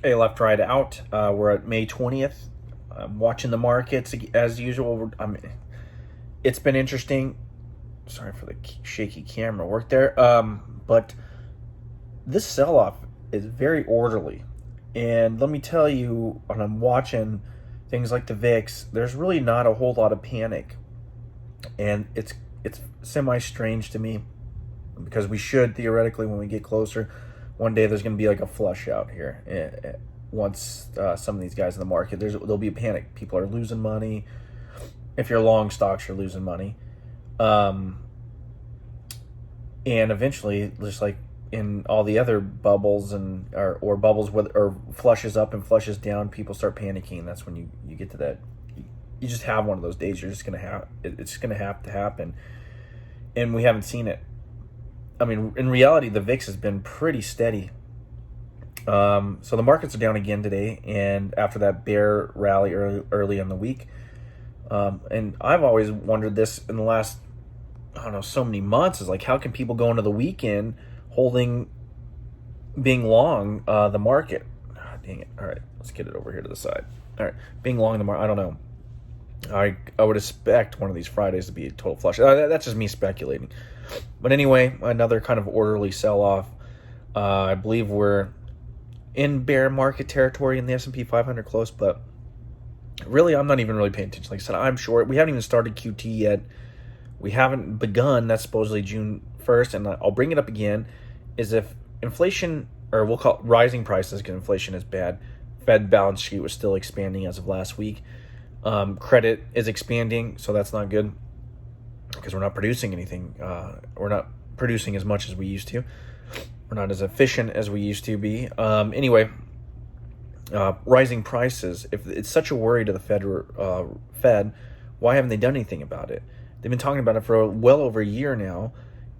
Hey, left, right, out. We're at May 20th. I'm watching the markets as usual. It's been interesting. Sorry for the shaky camera work there. But this sell off is very orderly. And let me tell you, when I'm watching things like the VIX, there's really not a whole lot of panic. And it's semi strange to me because we should theoretically, when we get closer, one day there's going to be like a flush out here. Once some of these guys in the market, there'll be a panic. People are losing money. If you're long stocks, you're losing money. And eventually, just like in all the other bubbles or bubbles or flushes up and flushes down, people start panicking. That's when you get to that. You just have one of those days. You're just gonna have it's gonna have to happen, and we haven't seen it. I mean, in reality, the VIX has been pretty steady. So the markets are down again today, and after that bear rally early in the week. And I've always wondered this in the last, I don't know, so many months, is like, how can people go into the weekend being long the market? Dang it. All right, let's get it over here to the side. All right, being long the market, I don't know. I would expect one of these Fridays to be a total flush. That's just me speculating. But anyway, another kind of orderly sell-off. I believe we're in bear market territory in the S&P 500 close, but really, I'm not even really paying attention. Like I said, I'm short. We haven't even started QT yet. We haven't begun. That's supposedly June 1st, and I'll bring it up again, is if inflation, or we'll call it rising prices because inflation is bad. Fed balance sheet was still expanding as of last week. Credit is expanding, so that's not good because we're not producing anything. We're not producing as much as we used to. We're not as efficient as we used to be. Anyway, rising prices. If it's such a worry to the Fed, why haven't they done anything about it? They've been talking about it for well over a year now,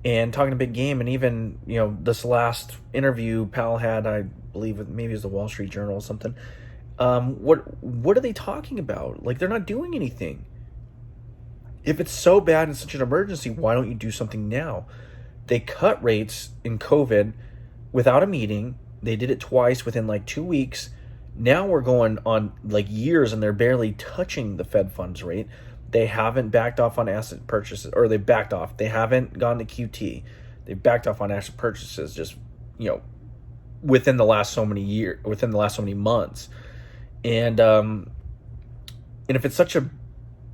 and talking a big game. And even this last interview Powell had, I believe maybe it was the Wall Street Journal or something. What are they talking about? Like, they're not doing anything. If it's so bad and such an emergency, why don't you do something now? They cut rates in COVID without a meeting. They did it twice within like 2 weeks. Now we're going on like years, and they're barely touching the Fed funds rate. They haven't backed off on asset purchases, or they backed off. They haven't gone to QT. They've backed off on asset purchases just, within the last so many months. And if it's such a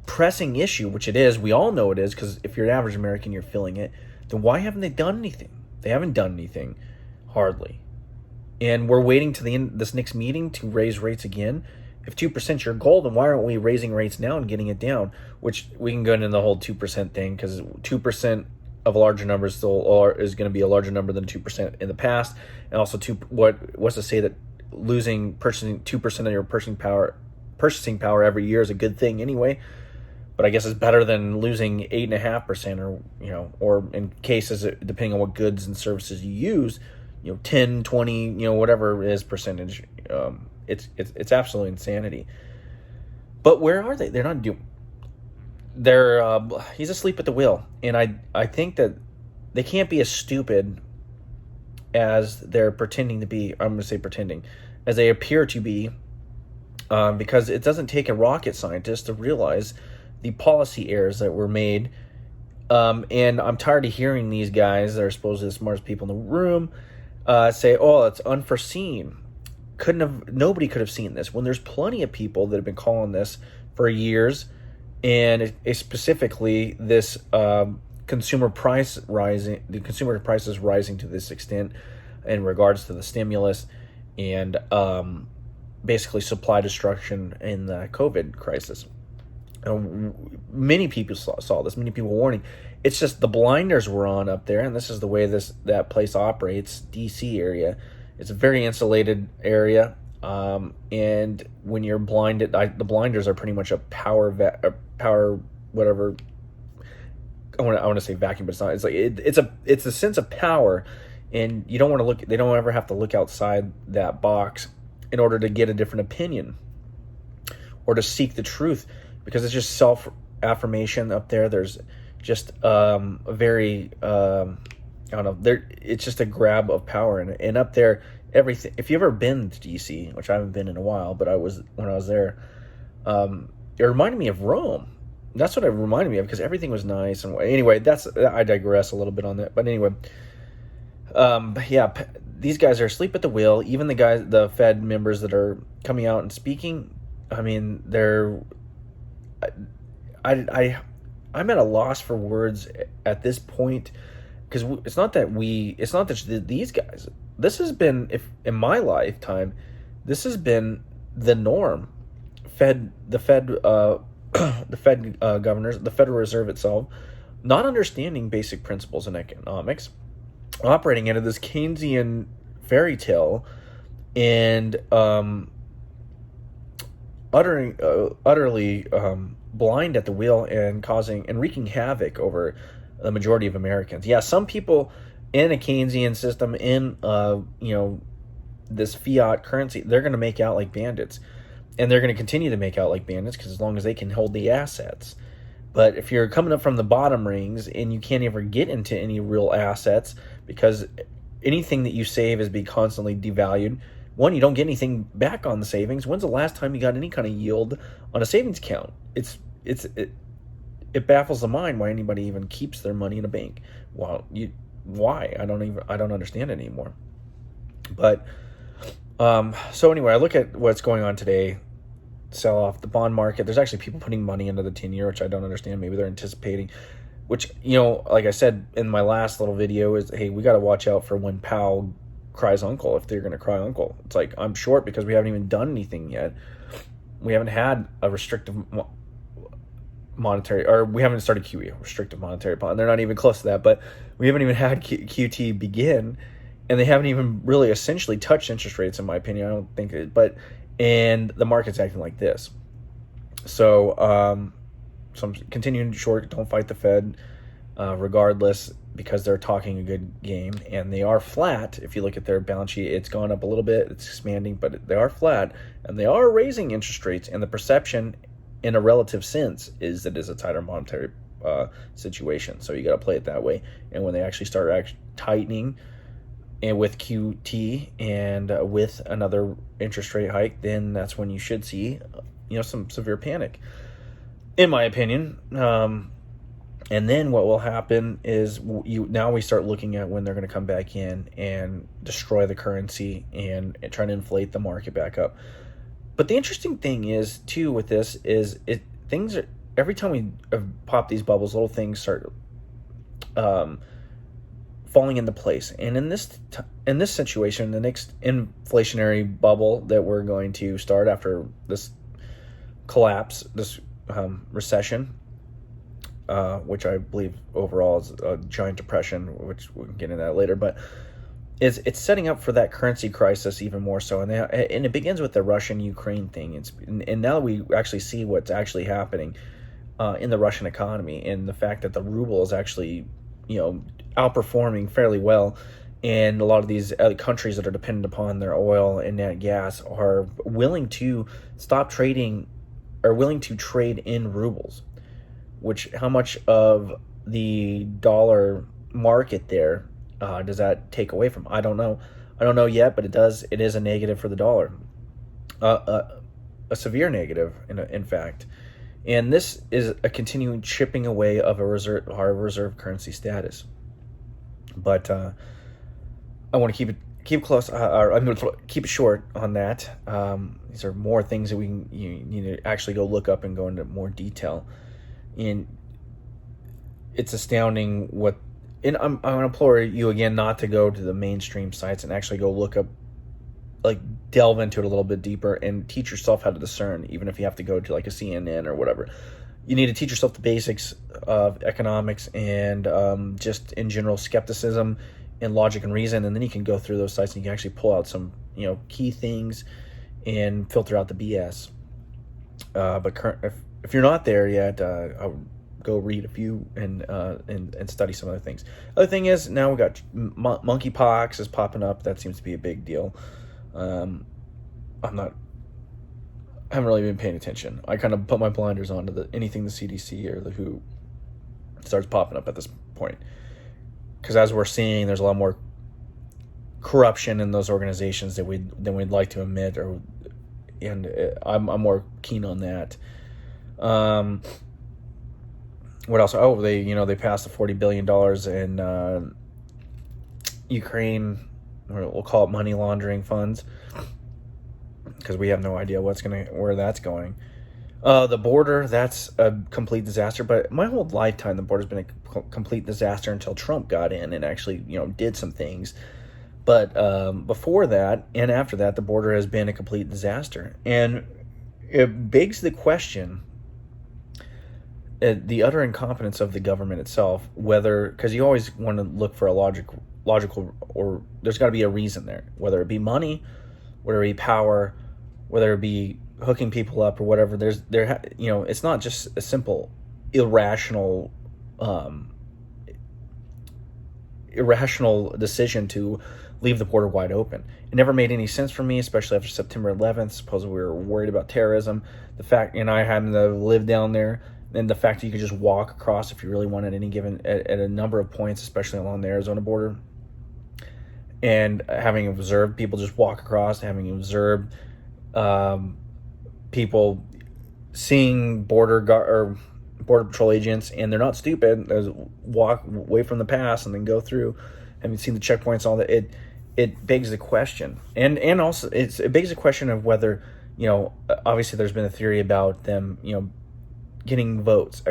pressing issue, which it is, we all know it is, because if you're an average American, you're feeling it, then why haven't they done anything? They haven't done anything, hardly. And we're waiting to the end this next meeting to raise rates again. If 2% is your goal, then why aren't we raising rates now and getting it down? Which we can go into the whole 2% thing, because 2% of a larger number is going to be a larger number than 2% in the past. And also, what's to say that purchasing 2% of your purchasing power every year is a good thing anyway? But I guess it's better than losing 8.5%, or in cases, depending on what goods and services you use, 10, 20, whatever it is percentage. It's absolutely insanity. But where are they? They're not doing. He's asleep at the wheel, and I think that they can't be as stupid as they're pretending to be. I'm going to say pretending, as they appear to be, because it doesn't take a rocket scientist to realize the policy errors that were made. And I'm tired of hearing these guys that are supposedly the smartest people in the room say, "Oh, it's unforeseen. Nobody could have seen this," when there's plenty of people that have been calling this for years, and specifically this consumer prices rising to this extent in regards to the stimulus and basically supply destruction in the COVID crisis. Many people saw this. Many people warning. It's just the blinders were on up there, and this is the way that place operates. DC area. It's a very insulated area, and when you're blinded, the blinders are pretty much a power whatever. I want to say vacuum, but it's not. It's like it's a sense of power, and you don't want to look. They don't ever have to look outside that box in order to get a different opinion or to seek the truth, because it's just self-affirmation up there. There's just a very I don't know. It's just a grab of power, and up there everything. If you've ever been to DC, which I haven't been in a while, but when I was there, it reminded me of Rome. That's what it reminded me of, because everything was nice. And anyway, I digress a little bit on that. But anyway, yeah, these guys are asleep at the wheel. Even the Fed members that are coming out and speaking, I mean, I'm at a loss for words at this point, because it's not that these guys. This has been, if in my lifetime, this has been the norm. The Fed governors, the Federal Reserve itself, not understanding basic principles in economics, operating into this Keynesian fairy tale, and utterly blind at the wheel, and wreaking havoc over the majority of Americans. Yeah, some people in a Keynesian system, in this fiat currency, they're going to make out like bandits. And they're going to continue to make out like bandits, because as long as they can hold the assets. But if you're coming up from the bottom rings and you can't ever get into any real assets, because anything that you save is being constantly devalued, one, you don't get anything back on the savings. When's the last time you got any kind of yield on a savings account? It baffles the mind why anybody even keeps their money in a bank. Well, why? I don't understand it anymore. But so anyway, I look at what's going on today. Sell off the bond market. There's actually people putting money into the 10-year, which I don't understand. Maybe they're anticipating, which, like I said in my last little video, is, hey, we got to watch out for when Powell cries uncle, if they're going to cry uncle. It's like, I'm short because we haven't even done anything yet. We haven't had a restrictive monetary, or we haven't started QE, restrictive monetary policy. They're not even close to that, but we haven't even had QT begin. And they haven't even really essentially touched interest rates, in my opinion. I don't think and the market's acting like this. So, so I'm continuing short. Don't fight the Fed, regardless, because they're talking a good game, and they are flat. If you look at their balance sheet, it's gone up a little bit. It's expanding, but they are flat, and they are raising interest rates. And the perception, in a relative sense, is that it's a tighter monetary situation. So you got to play it that way. And when they actually start tightening, and with QT and with another interest rate hike, then that's when you should see, some severe panic, in my opinion. And then what will happen is now we start looking at when they're going to come back in and destroy the currency and try to inflate the market back up. But the interesting thing is too with this is every time we pop these bubbles, little things start falling into place. And in this situation, the next inflationary bubble that we're going to start after this collapse, this recession, which I believe overall is a giant depression, which we can get into that later, but it's setting up for that currency crisis even more so. And it begins with the Russian-Ukraine thing. And now we actually see what's actually happening in the Russian economy, and the fact that the ruble is actually outperforming fairly well, and a lot of these other countries that are dependent upon their oil and nat gas are willing to stop trading, or willing to trade in rubles. Which, how much of the dollar market there does that take away from? I don't know yet, but it is a negative for the dollar, a severe negative in fact. And this is a continuing chipping away of our reserve currency status. But I want to keep close. I'm going to keep it short on that. These are more things that you need to actually go look up and go into more detail. And it's astounding what. And I'm going to implore you again not to go to the mainstream sites and actually go look up, delve into it a little bit deeper and teach yourself how to discern, even if you have to go to a CNN or whatever. You need to teach yourself the basics of economics and just in general skepticism and logic and reason, and then you can go through those sites and you can actually pull out some key things and filter out the BS. But if you're not there yet, I would go read a few and study some other things. Other thing is, now we got monkeypox is popping up. That seems to be a big deal. I haven't really been paying attention. I kind of put my blinders on to anything the CDC or the WHO starts popping up at this point. Because as we're seeing, there's a lot more corruption in those organizations than we'd like to admit, and I'm more keen on that. What else? Oh, they passed the $40 billion in Ukraine, or we'll call it money laundering funds, because we have no idea where that's going. The border, that's a complete disaster. But my whole lifetime, the border's been a complete disaster until Trump got in and actually, did some things. But before that and after that, the border has been a complete disaster. And it begs the question, the utter incompetence of the government itself, because you always want to look for a logical, or there's got to be a reason there, whether it be money, whether it be power, whether it be hooking people up or whatever. It's not just a simple irrational decision to leave the border wide open. It never made any sense for me, especially after September 11th. Supposedly we were worried about terrorism. The fact, and I happen to live down there, and the fact that you could just walk across if you really wanted at a number of points, especially along the Arizona border, and having observed people just walk across, having observed people seeing border patrol agents, and they're not stupid. They walk away from the pass and then go through. Having seen the checkpoints, all that, it begs the question, and also it begs the question of whether, obviously there's been a theory about them, getting votes,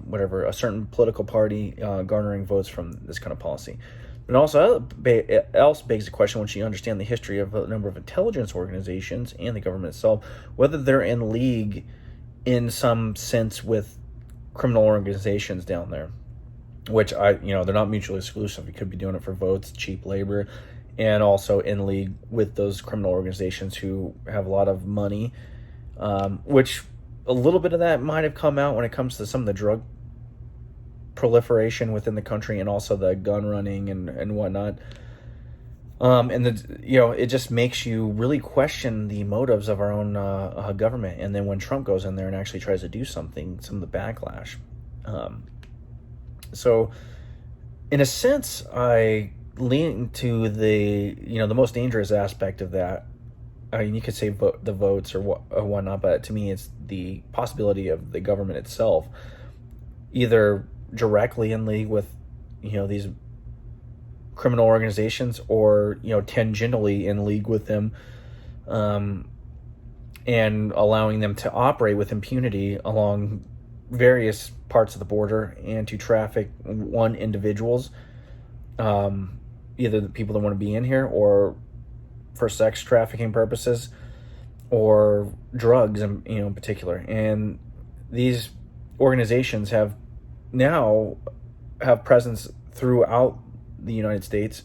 whatever, a certain political party garnering votes from this kind of policy. But also else begs the question, once you understand the history of a number of intelligence organizations and the government itself, whether they're in league in some sense with criminal organizations down there, which they're not mutually exclusive. You could be doing it for votes, cheap labor, and also in league with those criminal organizations who have a lot of money, which a little bit of that might have come out when it comes to some of the drug proliferation within the country, and also the gun running and whatnot. It just makes you really question the motives of our own government. And then when Trump goes in there and actually tries to do something, some of the backlash. So in a sense, I lean to the most dangerous aspect of that. I mean, you could say the votes or whatnot, but to me, it's the possibility of the government itself either directly in league with, these criminal organizations, or, tangentially in league with them, and allowing them to operate with impunity along various parts of the border and to traffic individuals, either the people that want to be in here or for sex trafficking purposes or drugs in particular. And these organizations have presence throughout the United States,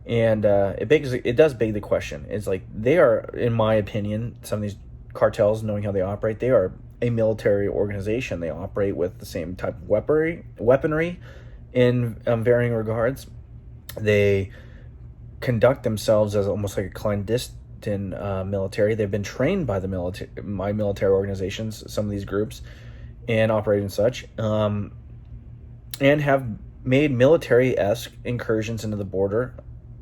and it does beg the question. It's like they are, in my opinion, some of these cartels, knowing how they operate, they are a military organization. They operate with the same type of weaponry in varying regards. They conduct themselves as almost like a clandestine military. They've been trained by my military organizations, some of these groups, and operate and such, and have made military-esque incursions into the border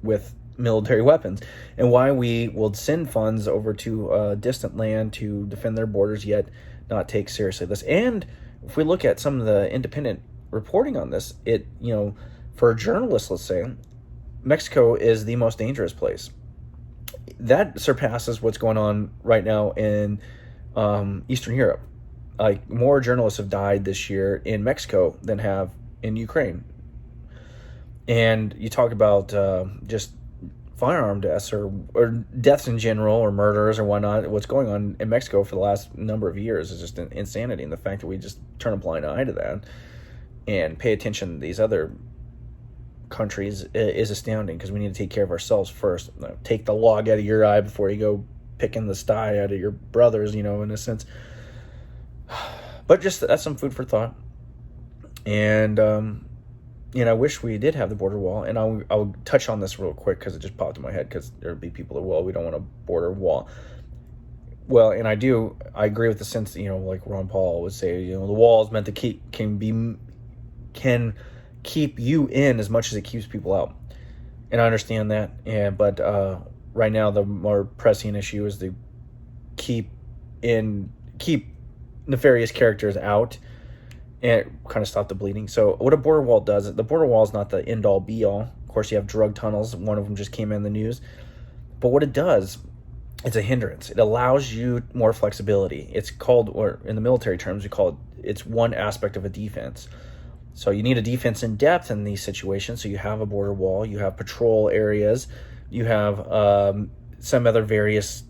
with military weapons. And why we will send funds over to distant land to defend their borders, yet not take seriously this. And if we look at some of the independent reporting on this, for journalists, let's say, Mexico is the most dangerous place. That surpasses what's going on right now in Eastern Europe. Like, more journalists have died this year in Mexico than have in Ukraine. And you talk about just firearm deaths or deaths in general, or murders or whatnot. What's going on in Mexico for the last number of years is just an insanity. And the fact that we just turn a blind eye to that and pay attention to these other countries is astounding, because we need to take care of ourselves first. Take the log out of your eye before you go picking the sty out of your brother's, in a sense. But just that's some food for thought. And I wish we did have the border wall. And I'll touch on this real quick because it just popped in my head, because there would be people that, well, we don't want a border wall. Well, and I agree with the sense, like Ron Paul would say, the wall is meant to can keep you in as much as it keeps people out. and I understand that. But right now, the more pressing issue is to keep keep nefarious characters out and kind of stop the bleeding. So what a border wall does, the border wall is not the end all be all. Of course, you have drug tunnels. One of them just came in the news. But what it does, it's a hindrance. It allows you more flexibility. It's called, or in the military terms, we call it, it's one aspect of a defense. So you need a defense in depth in these situations. So you have a border wall, you have patrol areas, you have some other various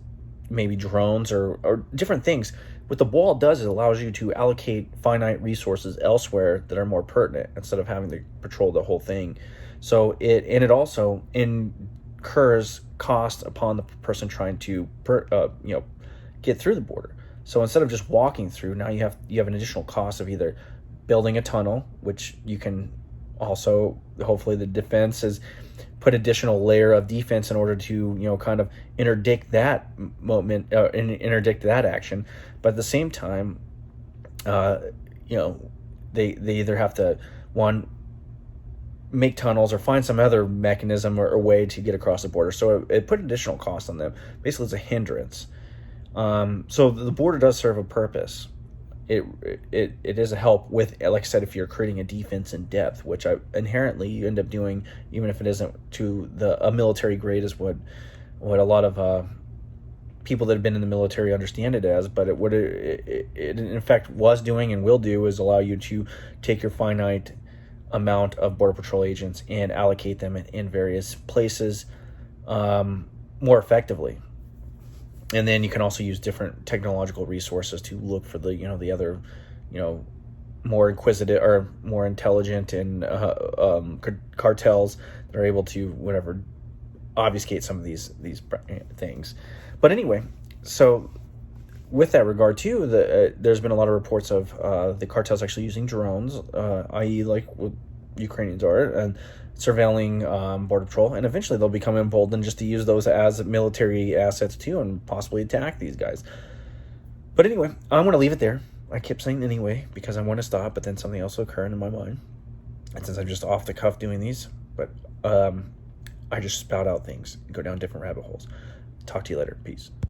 maybe drones or different things. What the wall does is it allows you to allocate finite resources elsewhere that are more pertinent instead of having to patrol the whole thing. So it also incurs cost upon the person trying to get through the border. So instead of just walking through, now you have an additional cost of either building a tunnel, which you can also, hopefully the defense has put additional layer of defense in order to kind of interdict that moment, interdict that action. But at the same time, they either have to, one, make tunnels or find some other mechanism or way to get across the border. So it put additional cost on them. Basically, it's a hindrance. So the border does serve a purpose. It is a help with, like I said, if you're creating a defense in depth, which inherently you end up doing, even if it isn't to a military grade, is what a lot of people that have been in the military understand it as. But it in fact was doing and will do is allow you to take your finite amount of Border Patrol agents and allocate them in various places more effectively. And then you can also use different technological resources to look for the other, more inquisitive or more intelligent and cartels that are able to obfuscate some of these things. But anyway, so with that regard too, there's been a lot of reports of the cartels actually using drones, i.e. like what Ukrainians are, and surveilling Border Patrol, and eventually they'll become emboldened just to use those as military assets too and possibly attack these guys. But anyway, I'm going to leave it there. I kept saying anyway because I want to stop, but then something else will occur in my mind. And since I'm just off the cuff doing these, but I just spout out things, go down different rabbit holes. Talk to you later. Peace.